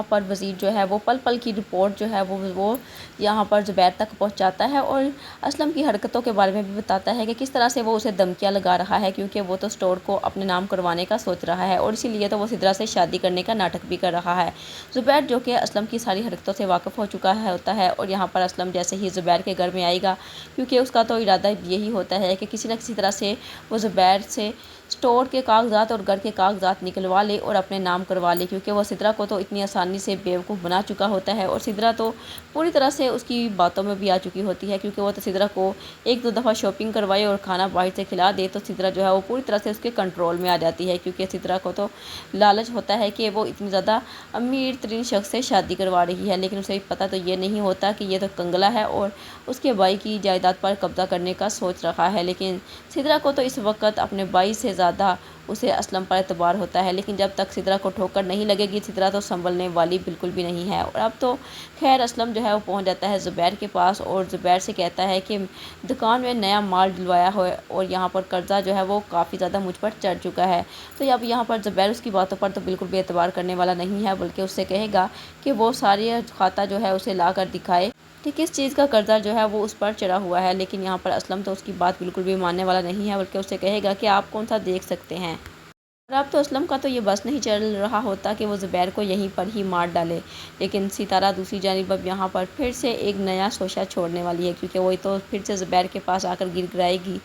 यहाँ पर वज़ीर जो है वो पल पल की रिपोर्ट जो है वो यहाँ पर ज़ुबैर तक पहुँचाता है और असलम की हरकतों के बारे में भी बताता है कि किस तरह से वो उसे धमकियाँ लगा रहा है, क्योंकि वो तो स्टोर को अपने नाम करवाने का सोच रहा है और इसीलिए तो वो सिद्रा से शादी करने का नाटक भी कर रहा है। ज़ुबैर जो कि असलम की सारी हरकतों से वाकिफ़ हो चुका है होता है और यहाँ पर असलम जैसे ही ज़ुबैर के घर में आएगा, क्योंकि उसका तो इरादा यही होता है कि किसी न किसी तरह से वो ज़ुबैर से स्टोर के कागजात और घर के कागजात निकलवा ले और अपने नाम करवा ले, क्योंकि वो सिद्रा को तो इतनी आसानी से बेवकूफ़ बना चुका होता है और सिद्रा तो पूरी तरह से उसकी बातों में भी आ चुकी होती है, क्योंकि वो तो सिद्रा को एक दो दफ़ा शॉपिंग करवाए और खाना बाहर से खिला दे तो सिद्रा जो है वो पूरी तरह से उसके कंट्रोल में आ जाती है, क्योंकि सिद्रा को तो लालच होता है कि वो इतनी ज़्यादा अमीर तरीन शख्स से शादी करवा रही है, लेकिन उसे पता तो ये नहीं होता कि ये तो कंगला है और उसके भाई की जायदाद पर कब्ज़ा करने का सोच रखा है। लेकिन सिद्रा को तो इस वक्त अपने भाई से ज़्यादा उसे असलम पर एतबार होता है, लेकिन जब तक सिद्रा को ठोकर नहीं लगेगी सिद्रा तो संभलने वाली बिल्कुल भी नहीं है। और अब तो खैर असलम जो है वो पहुंच जाता है ज़ुबैर के पास और ज़ुबैर से कहता है कि दुकान में नया माल डलवाया हो और यहाँ पर कर्ज़ा जो है वो काफ़ी ज़्यादा मुझ पर चढ़ चुका है। तो अब यहाँ पर ज़ुबैर उसकी बातों पर तो बिल्कुल भी एतबार करने वाला नहीं है, बल्कि उससे कहेगा कि वो सारी खाता जो है उसे ला कर दिखाए कि किस चीज़ का कर्जा जो है वो उस पर चढ़ा हुआ है। लेकिन यहाँ पर असलम तो उसकी बात बिल्कुल भी मानने वाला नहीं है, बल्कि उससे कहेगा कि आप कौन सा देख सकते हैं। और अब तो असलम का तो ये बस नहीं चल रहा होता कि वो ज़ुबैर को यहीं पर ही मार डाले, लेकिन सितारा दूसरी जानिब अब यहाँ पर फिर से एक नया शोशा छोड़ने वाली है, क्योंकि वही तो फिर से ज़ुबैर के पास आकर गिड़गिड़ाएगी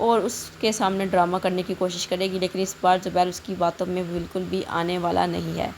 और उसके सामने ड्रामा करने की कोशिश करेगी, लेकिन इस बार ज़ुबैर उसकी बातों में बिल्कुल भी आने वाला नहीं है।